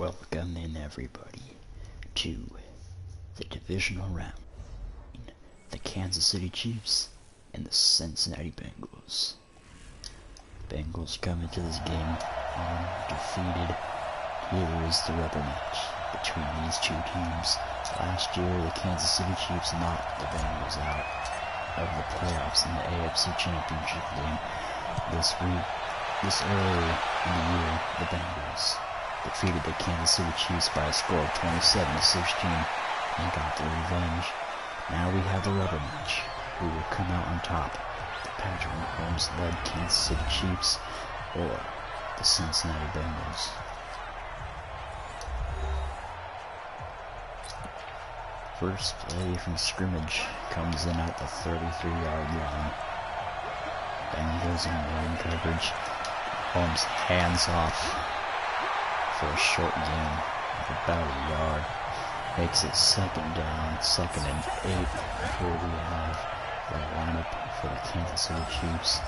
Welcome in everybody to the Divisional Round. The Kansas City Chiefs and the Cincinnati Bengals. Bengals come into this game undefeated. Here is the rubber match between these two teams. Last year, the Kansas City Chiefs knocked the Bengals out of the playoffs in the AFC Championship game. This early in the year, the Bengals defeated the Kansas City Chiefs by a score of 27-16 and got their revenge. Now we have the rubber match. Who will come out on top? The Patrick Mahomes-led Kansas City Chiefs or the Cincinnati Bengals? First play from scrimmage comes in at the 33-yard line. Bengals in man coverage. Mahomes hands off for a short gain of about a yard. Makes it second down, 2nd and 8. Here we have the lineup for the Kansas City Chiefs,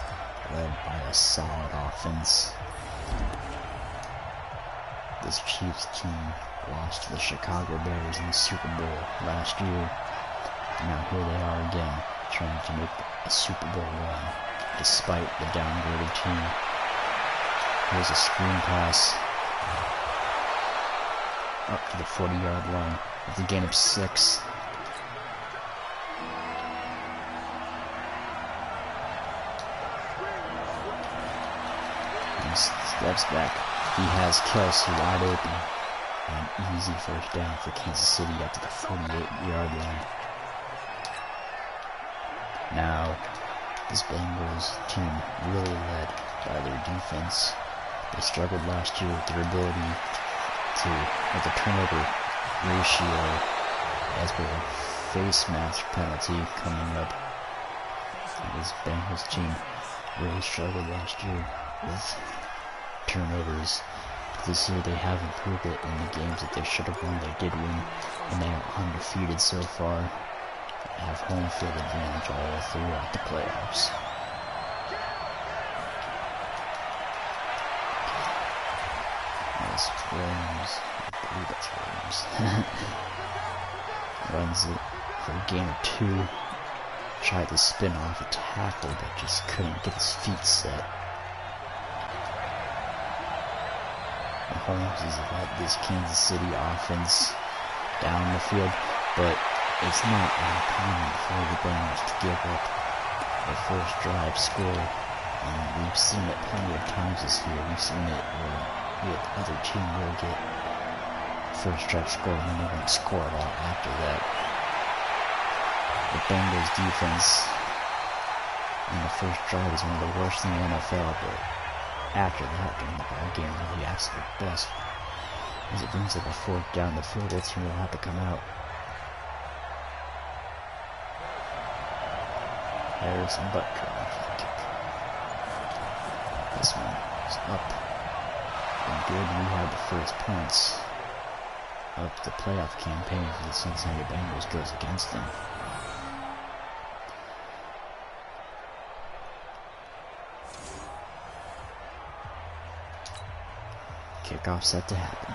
led by a solid offense. This Chiefs team lost to the Chicago Bears in the Super Bowl last year. Now here they are again, trying to make a Super Bowl run, despite the downgraded team. Here's a screen pass up to the 40-yard line with a gain of 6. He steps back. He has Kelsey wide open. An easy first down for Kansas City up to the 48-yard line. Now, this Bengals team really led by their defense. They struggled last year with their ability with the turnover ratio as per a face mask penalty coming up. This Bengals team really struggled last year with turnovers. This year they have improved it in the games that they should have won. They did win, and they are undefeated so far. Have home field advantage all throughout the playoffs. Williams, I believe that's Williams, runs it for a gain of 2. Tried to spin off a tackle, but just couldn't get his feet set. Mahomes has led this Kansas City offense down the field, but it's not uncommon for the Bengals to give up the first drive score. We've seen it plenty of times this year. We've seen it where the other team will get first drive score and then they won't score a lot after that. The Bengals defense in the first drive is one of the worst in the NFL, but after that, during the ball game, really absolute best. As it brings up a 4th down, the field goal team will have to come out. Harrison Butker on the kick. This one is up. And good, we have the first points of the playoff campaign for the Cincinnati Bengals goes against them. Kickoff set to happen.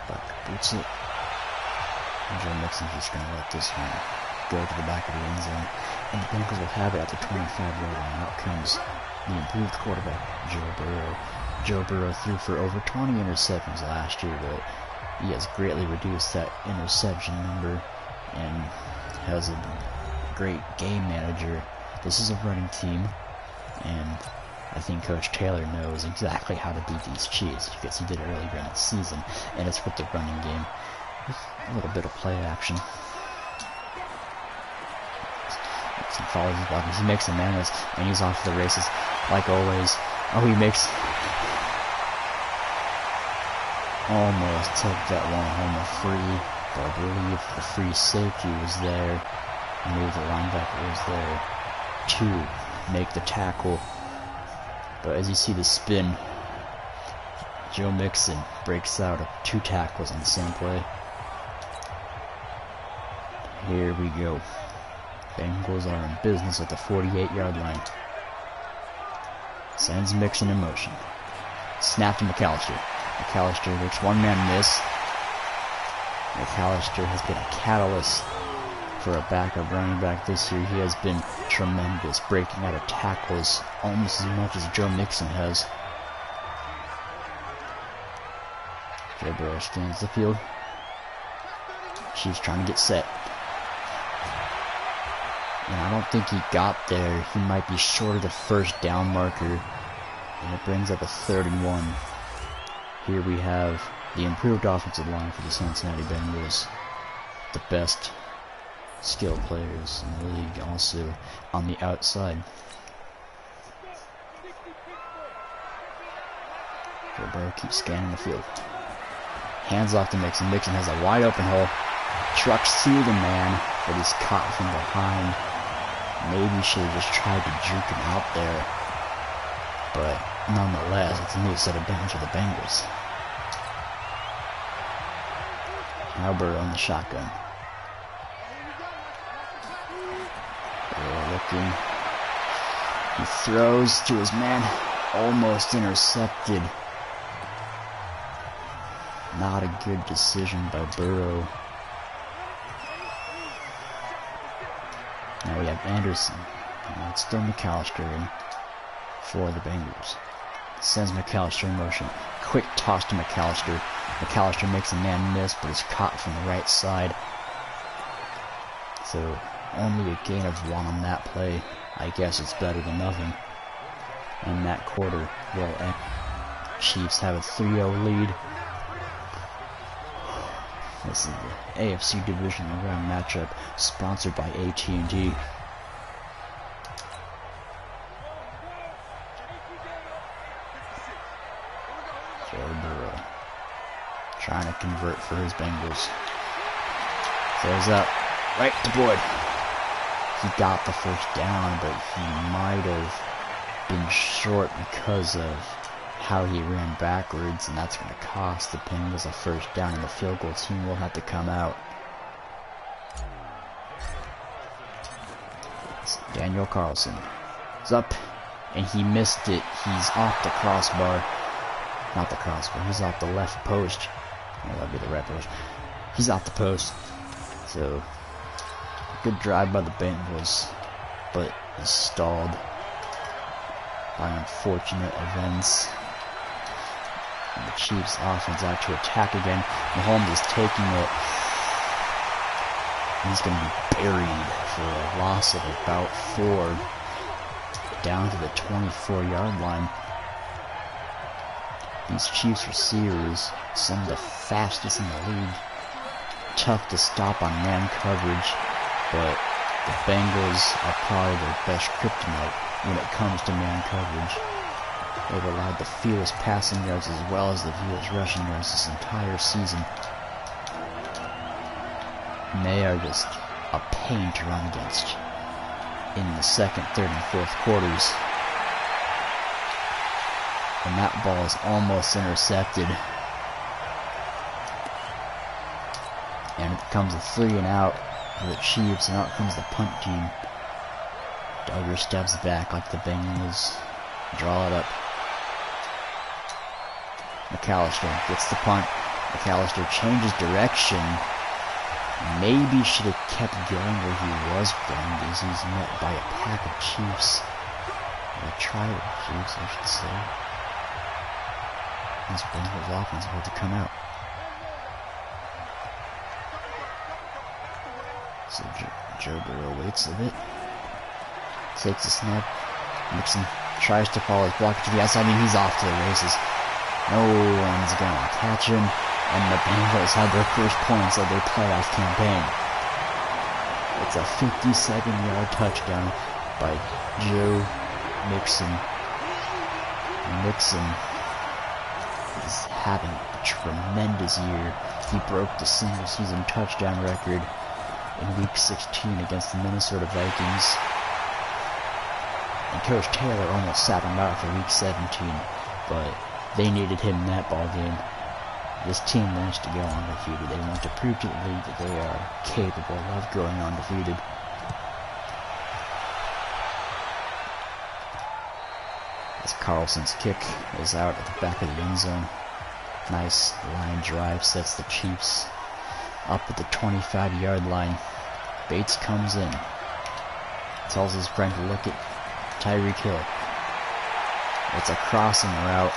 Buck boots it. And Joe Mixon's just going to let this one go to the back of the end zone. And the Bengals will have it at the 25-yard line. Out comes the improved quarterback, Joe Burrow. Joe Burrow threw for over 20 interceptions last year, but he has greatly reduced that interception number and has a great game manager. This is a running team, and I think Coach Taylor knows exactly how to beat these Chiefs because he did it earlier in the season, and it's with the running game. With a little bit of play action. He follows his block. He makes a man miss, and he's off to the races, like always. Oh, he makes almost took that one home a free, but I believe the free safety was there. Maybe the linebacker was there to make the tackle. But as you see the spin, Joe Mixon breaks out of 2 tackles on the same play. Here we go. Bengals are in business at the 48-yard line. Sends Mixon in motion. Snap to McAllister. McAllister makes one-man miss. McAllister has been a catalyst for a backup running back this year. He has been tremendous, breaking out of tackles almost as much as Joe Mixon has. Joe Burrow scans the field. Chiefs trying to get set. And I don't think he got there. He might be short of the first down marker. And it brings up a 3rd and 1. Here we have the improved offensive line for the Cincinnati Bengals. The best skilled players in the league also on the outside. Joe Burrow keeps scanning the field. Hands off to Mixon. Mixon has a wide open hole. Trucks to the man, but he's caught from behind. Maybe should have just tried to juke him out there. But nonetheless, it's a new set of downs for the Bengals. Now Burrow on the shotgun. Burrow looking. He throws to his man. Almost intercepted. Not a good decision by Burrow. Now we have Anderson. And it's still McAllister in for the Bengals. Sends McAllister in motion. Quick toss to McAllister. McAllister makes a man miss, but is caught from the right side. So only a gain of 1 on that play. I guess it's better than nothing. And that quarter will end. Chiefs have a 3-0 lead. This is the AFC Divisional Round matchup sponsored by AT&T. Joe Burrow trying to convert for his Bengals. Throws up right to Boyd. He got the first down, but he might have been short because of how he ran backwards, and that's going to cost the Bengals a first down, and the field goal team will have to come out. It's Daniel Carlson. He's up, and he missed it. He's off the crossbar. Not the crossbar, he's off the left post. Oh, that'd be the right post. He's off the post. So, good drive by the Bengals, but is stalled by unfortunate events. And the Chiefs offense out to attack again. Mahomes is taking it. He's going to be buried for a loss of about 4 down to the 24-yard line. These Chiefs receivers, some of the fastest in the league. Tough to stop on man coverage, but the Bengals are probably their best kryptonite when it comes to man coverage. They've allowed the fewest passing yards as well as the fewest rushing yards this entire season. And they are just a pain to run against in the second, third, and fourth quarters. And that ball is almost intercepted. And it becomes a 3 and out for the Chiefs, and out comes the punt team. Duggar steps back like the Bengals draw it up. McAllister gets the punt. McAllister changes direction. Maybe should have kept going where he was going because he's met by a pack of Chiefs. Or a tribe of Chiefs, I should say. This Bengals offense about to come out. So Joe Burrow waits a bit. Takes a snap. Mixon tries to follow his blocker to the outside, and he's off to the races. No one's gonna catch him, and the Bengals have their first points of their playoff campaign. It's a 57-yard touchdown by Joe Mixon. Mixon is having a tremendous year. He broke the single-season touchdown record in Week 16 against the Minnesota Vikings. And Coach Taylor almost sat him out for Week 17, but they needed him in that ball game. This team wants to go undefeated. They want to prove to the league that they are capable of going undefeated. As Carlson's kick is out at the back of the end zone. Nice line drive sets the Chiefs up at the 25-yard line. Bates comes in. Tells his friend to look at Tyreek Hill. It's a crossing route.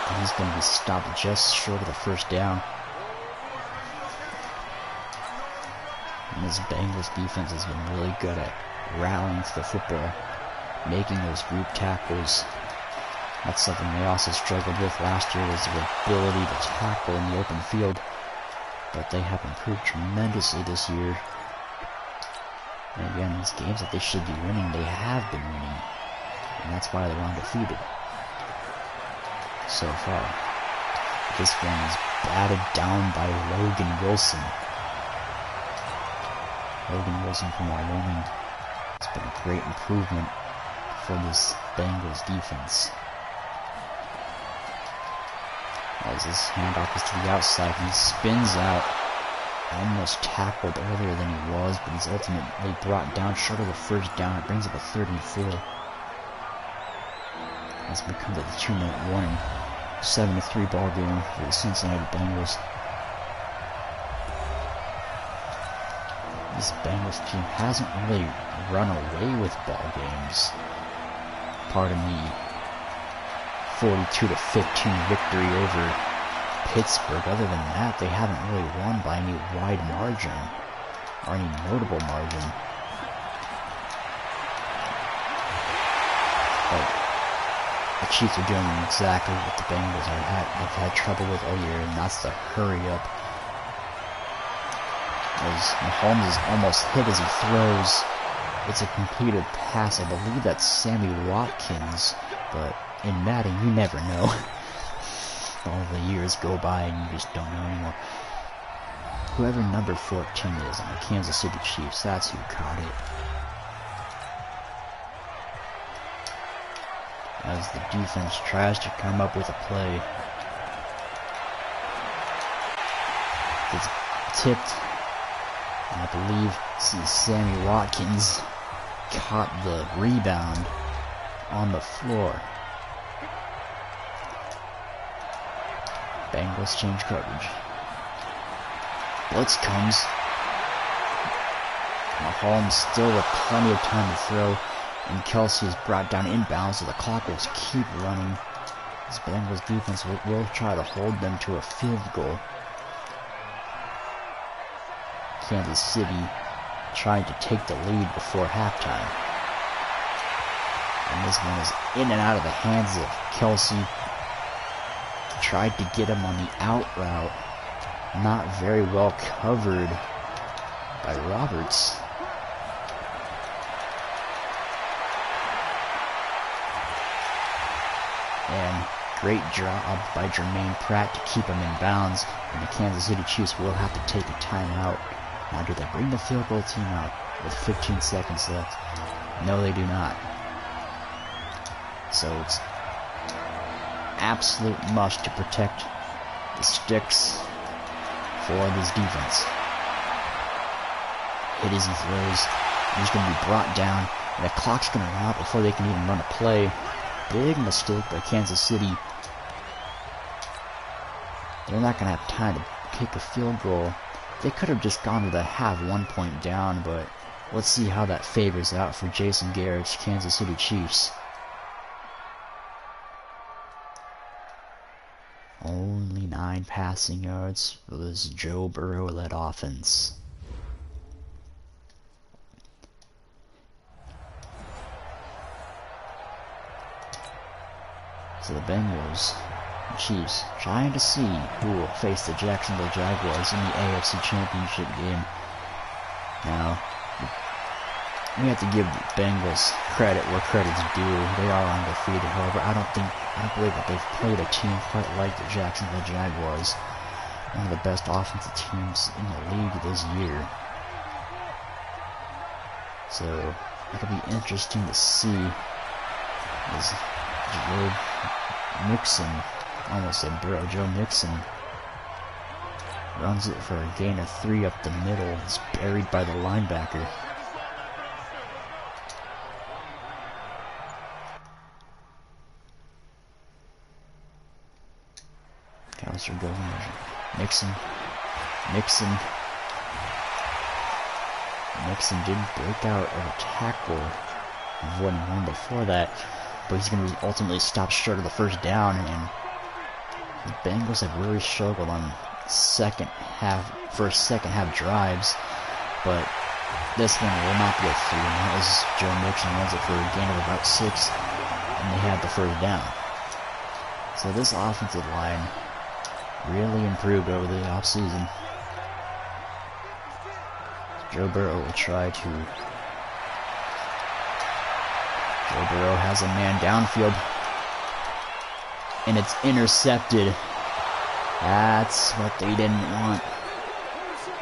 And he's going to be stopped just short of the first down. And this Bengals defense has been really good at rallying to the football, making those group tackles. That's something they also struggled with last year, was their ability to tackle in the open field. But they have improved tremendously this year. And again, these games that they should be winning, they have been winning. And that's why they're undefeated so far. This one is batted down by Logan Wilson. Logan Wilson from Wyoming. It's been a great improvement for this Bengals defense. As this handoff is to the outside, he spins out. Almost tackled earlier than he was, but he's ultimately brought down short of the first down. It brings up a 3rd and 4. As it becomes a 2-minute warning. 7-3 ball game for the Cincinnati Bengals. This Bengals team hasn't really run away with ball games. Pardon me. 42-15 victory over Pittsburgh. Other than that, they haven't really won by any wide margin or any notable margin. But the Chiefs are doing exactly what the Bengals have had trouble with all year, and that's the hurry up. As Mahomes is almost hit as he throws. It's a completed pass. I believe that's Sammy Watkins, but in Madden, you never know. All the years go by and you just don't know anymore. Whoever number 14 is on the Kansas City Chiefs, that's who caught it. As the defense tries to come up with a play. It's tipped. And I believe Sammy Watkins caught the rebound on the floor. Bengals change coverage. Blitz comes. Mahomes still with plenty of time to throw. And Kelsey is brought down inbounds, so the clock will keep running. This Bengals defense will try to hold them to a field goal. Kansas City trying to take the lead before halftime. And this one is in and out of the hands of Kelsey. Tried to get him on the out route. Not very well covered by Roberts. And great job by Jermaine Pratt to keep him in bounds. And the Kansas City Chiefs will have to take a timeout. Now, do they bring the field goal team out with 15 seconds left? No, they do not. So it's absolute must to protect the sticks for this defense. Hit as he throws. He's going to be brought down, and the clock's going to run out before they can even run a play. Big mistake by Kansas City. They're not going to have time to kick a field goal. They could have just gone to the half 1 point down, but let's see how that favors out for Jason Garrett's Kansas City Chiefs. Only 9 passing yards for this Joe Burrow-led offense. So the Bengals, the Chiefs, trying to see who will face the Jacksonville Jaguars in the AFC Championship game. Now, we have to give the Bengals credit where credit's due. They are undefeated. However, I don't believe that they've played a team quite like the Jacksonville Jaguars, one of the best offensive teams in the league this year. So it'll be interesting to see as Joe Mixon, almost said Burrow, Joe Mixon runs it for a gain of 3 up the middle. It's buried by the linebacker. McAllister goes in motion. Nixon did break out of a tackle, avoiding one before that, but he's going to ultimately stop short of the first down, and the Bengals have really struggled on second half drives, but this one will not go through, as Joe Mixon runs it for a gain of about 6, and they had the first down. So this offensive line really improved over the offseason. Joe Burrow will try to... Joe Burrow has a man downfield, and it's intercepted. That's what they didn't want.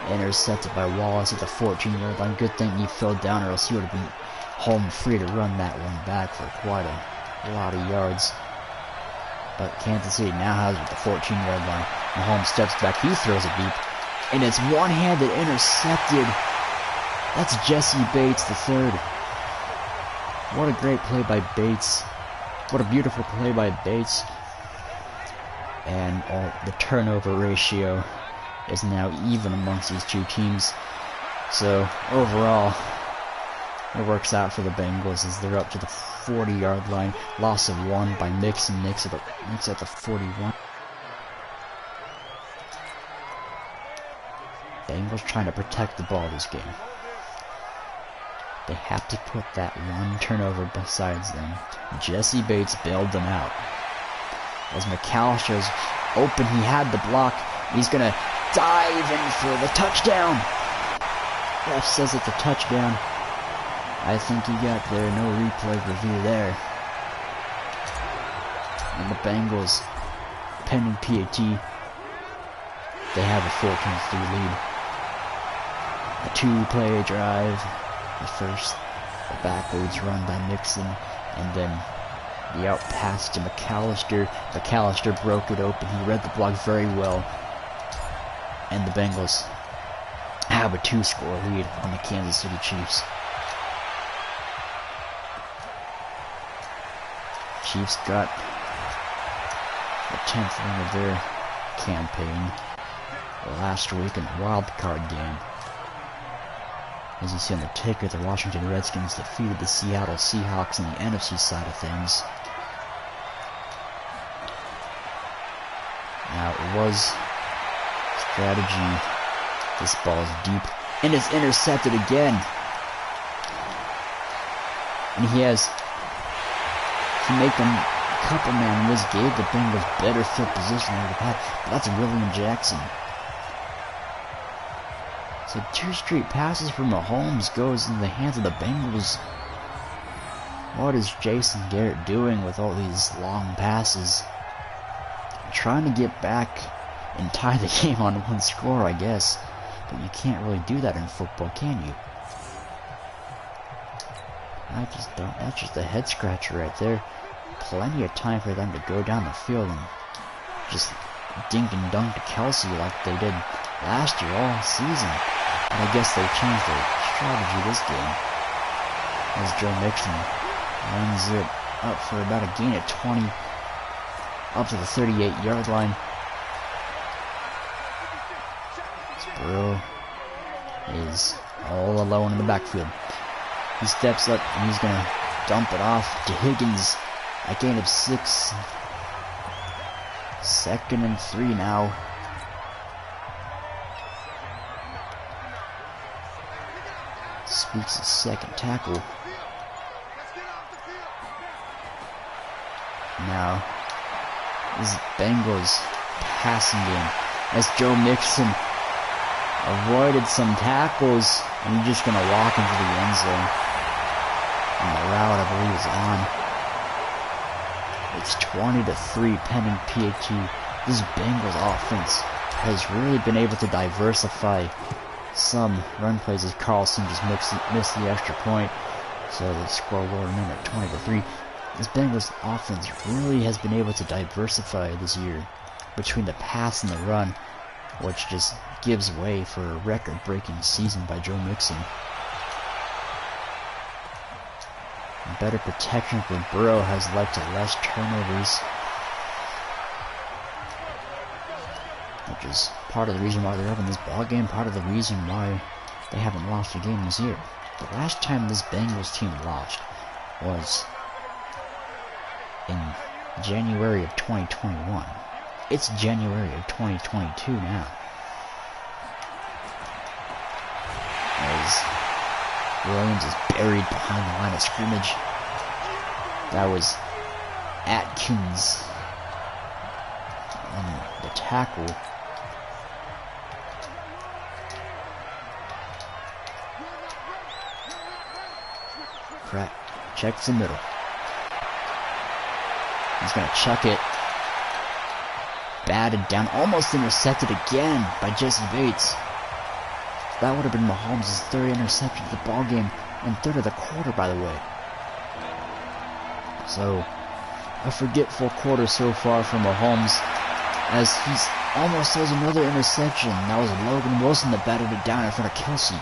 Intercepted by Wallace at the 14-yard line. Good thing he fell down, or else he would have been home free to run that one back for quite a lot of yards. But Kansas City now has it at the 14-yard line. Mahomes steps back, he throws it deep, and it's one-handed intercepted. That's Jesse Bates III. What a great play by Bates. What a beautiful play by Bates. And the turnover ratio is now even amongst these two teams. So overall, it works out for the Bengals as they're up to the 40-yard line. Loss of 1 by Mixon. Mix at the 41. Bengals trying to protect the ball this game. They have to put that one turnover besides them. Jesse Bates bailed them out. As McAllister's open, he had the block. He's going to dive in for the touchdown. Ref says it's a touchdown. I think he got there. No replay review there. And the Bengals, pending PAT, they have a 14-3 lead. A 2-play drive. The first, the backwards run by Mixon, and then the out pass to McAllister. McAllister broke it open. He read the block very well. And the Bengals have a 2-score lead on the Kansas City Chiefs. Chiefs got the 10th win of their campaign last week in the wild card game. As you see on the ticker, the Washington Redskins defeated the Seattle Seahawks on the NFC side of things. Now it was strategy. This ball is deep, and it's intercepted again. And he made them a couple man miss, gave the Bengals better field position than they've had. But that's William Jackson. So 2 straight passes from Mahomes goes in the hands of the Bengals. What is Jason Garrett doing with all these long passes? Trying to get back and tie the game on 1 score, I guess. But you can't really do that in football, can you? I just don't. That's just a head scratcher right there. Plenty of time for them to go down the field and just dink and dunk to Kelsey like they did last year all season. But I guess they changed their strategy this game. As Joe Mixon runs it up for about a gain of 20, up to the 38-yard line. Burrow is all alone in the backfield. He steps up and he's going to dump it off to Higgins. A gain of 6. 2nd and 3 now. Speaks his second tackle. Now, this is Bengals passing game as Joe Mixon avoided some tackles and he's just going to walk into the end zone. And the route, I believe, is on. It's 20-3 pending PAT. This Bengals offense has really been able to diversify some run plays as Carlson just missed the extra point. So the score will remain at 20-3. This Bengals offense really has been able to diversify this year between the pass and the run, which just gives way for a record-breaking season by Joe Mixon. Better protection for Burrow has led to less turnovers. which is part of the reason why they're up in this ball game, part of the reason why they haven't lost a game this year. The last time this Bengals team lost was in January of 2021. It's January of 2022 now. As Williams is buried behind the line of scrimmage. That was Atkins on the tackle. Crack. Checks the middle. He's gonna chuck it. Batted down. Almost intercepted again by Jesse Bates. That would have been Mahomes' third interception of the ball game and third of the quarter, by the way. So, a forgetful quarter so far for Mahomes, as he's almost has another interception. That was Logan Wilson that batted it down in front of Kelsey.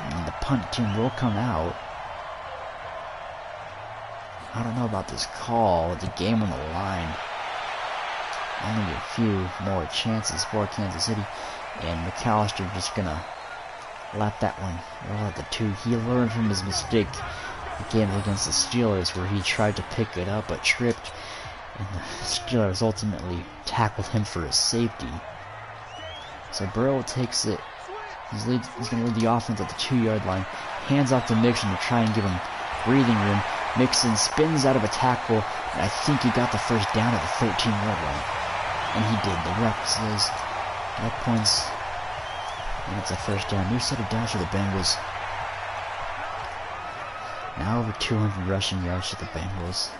And the punt team will come out. I don't know about this call with the game on the line. Only a few more chances for Kansas City, and McAllister just gonna let that one roll at the 2. He learned from his mistake the game against the Steelers, where he tried to pick it up but tripped, and the Steelers ultimately tackled him for his safety. So Burrow takes it. He's gonna lead the offense at the 2-yard line. Hands off to Mixon to try and give him breathing room. Mixon spins out of a tackle, and I think he got the first down at the 13-yard line. And he did. The ref says that points, and it's a first down. New set of downs for the Bengals. Now over 200 rushing yards for the Bengals.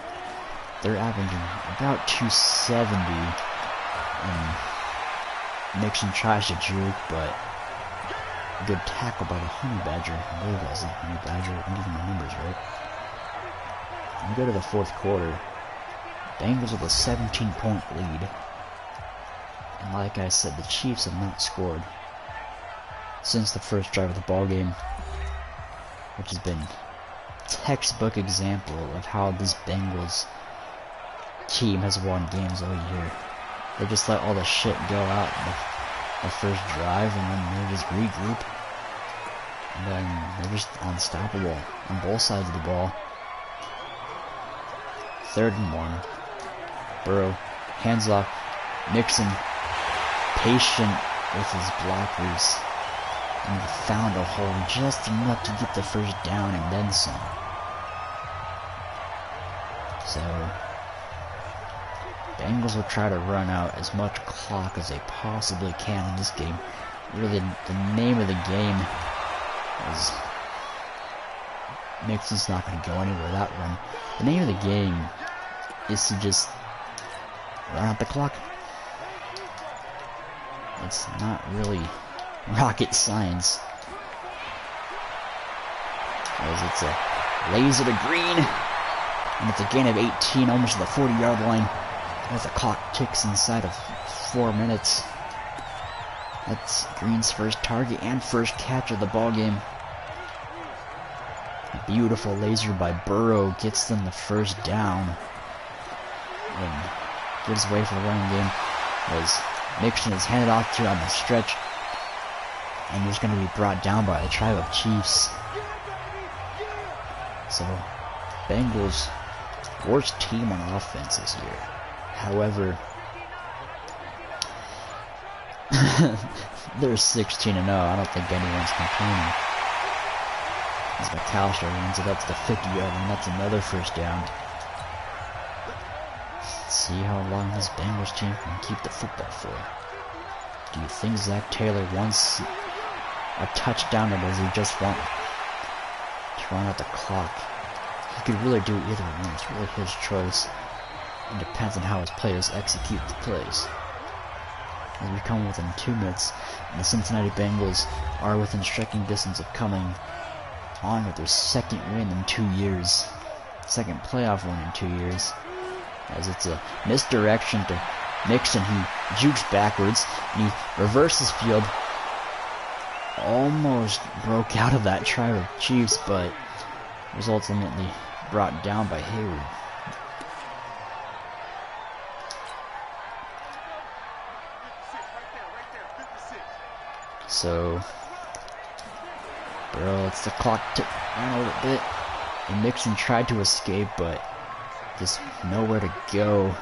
They're averaging about 270. And Mixon tries to juke, but good tackle by the Honey Badger. I believe that was the Honey Badger. I'm getting my numbers right. We go to the fourth quarter. Bengals with a 17-point lead. And like I said, the Chiefs have not scored since the first drive of the ball game, which has been a textbook example of how this Bengals team has won games all year. They just let all the shit go out in the first drive, and then they just regroup, and then they're just unstoppable on both sides of the ball. 3rd and 1. Burrow hands off. Mixon patient with his blockers, and he found a hole just enough to get the first down and then some. So Bengals will try to run out as much clock as they possibly can in this game. Really, the name of the game is Mixon's not going to go anywhere that run. The name of the game is to just run out the clock. It's not really rocket science, as it's a laser to Green, and it's a gain of 18, almost to the 40-yard line, as the clock ticks inside of 4 minutes. That's Green's first target and first catch of the ball game. A beautiful laser by Burrow gets them the first down and gives way for the running game, as Mixon is handed off to on the stretch, and he's going to be brought down by the tribe of Chiefs. So, Bengals, worst team on offense this year. However, they're 16-0. I don't think anyone's complaining. As McAllister runs it up to the 50-yard line, that's another first down. Let's see how long this Bengals team can keep the football for. Do you think Zach Taylor wants a touchdown, or does he just want to run out the clock? He could really do either one. It's really his choice. It depends on how his players execute the plays. As we come within 2 minutes, and the Cincinnati Bengals are within striking distance of coming on with their second win in 2 years. Second playoff win in 2 years. As it's a misdirection to Mixon, he jukes backwards, and he reverses field. Almost broke out of that tribe of Chiefs, but was ultimately brought down by Hayward. So Burrow lets the clock tick down a little bit. And Mixon tried to escape, but just nowhere to go.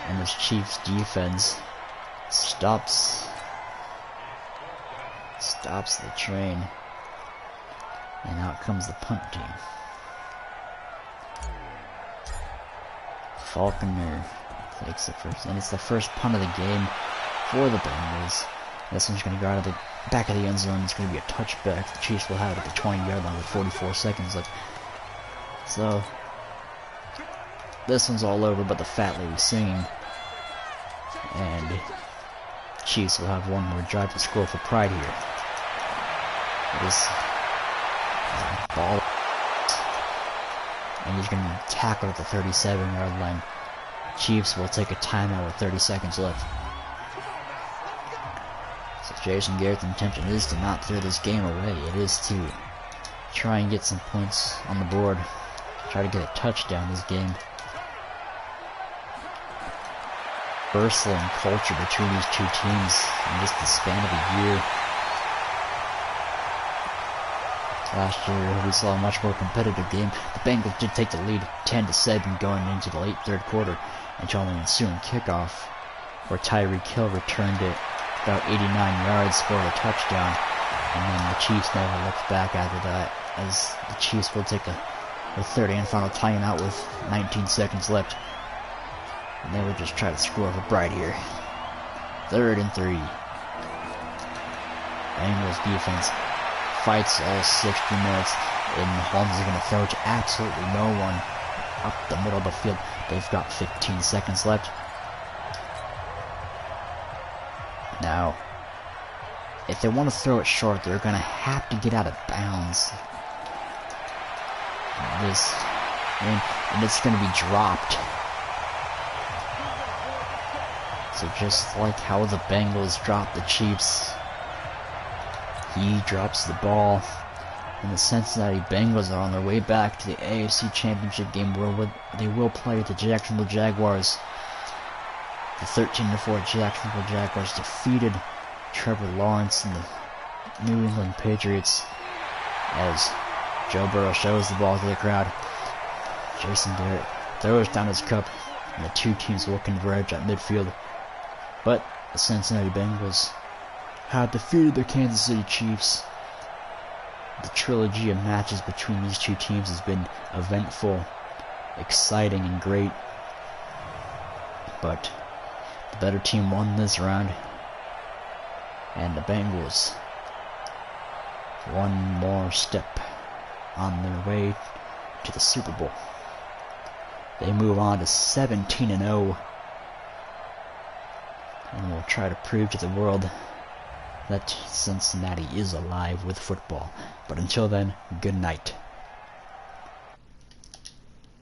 And this Chiefs defense stops the train. And out comes the punt team. Falconer takes the first, and it's the first punt of the game for the Bengals. This one's going to go out of the back of the end zone. It's going to be a touchback. The Chiefs will have it at the 20-yard line with 44 seconds left. So this one's all over, but the fat lady's singing, and Chiefs will have one more drive to score for pride here. This ball, and he's going to be tackled at the 37-yard line. Chiefs will take a timeout with 30 seconds left. So Jason Garrett's intention is to not throw this game away. It is to try and get some points on the board. Try to get a touchdown this game. Bursting culture between these two teams in just the span of a year. Last year we saw a much more competitive game. The Bengals did take the lead 10-7 going into the late third quarter until the ensuing kickoff, where Tyreek Hill returned it about 89 yards, scored a touchdown, and then the Chiefs never looked back after that, as the Chiefs will take a third and final timeout with 19 seconds left. And they would just try to score for pride here. 3rd and 3. Bengals defense fights all 60 minutes, and Mahomes is going to throw to absolutely no one up the middle of the field. They've got 15 seconds left. Now, if they want to throw it short, they're going to have to get out of bounds. And it's going to be dropped. So just like how the Bengals dropped the Chiefs, he drops the ball, and the Cincinnati Bengals are on their way back to the AFC Championship game, where they will play the Jacksonville Jaguars. The 13-4 Jacksonville Jaguars defeated Trevor Lawrence and the New England Patriots as Joe Burrow shows the ball to the crowd. Jason Garrett throws down his cup, and the two teams will converge at midfield. But the Cincinnati Bengals have defeated the Kansas City Chiefs. The trilogy of matches between these two teams has been eventful, exciting, and great. But the better team won this round, and the Bengals one more step on their way to the Super Bowl. They move on to 17-0, and will try to prove to the world that Cincinnati is alive with football. But until then, good night.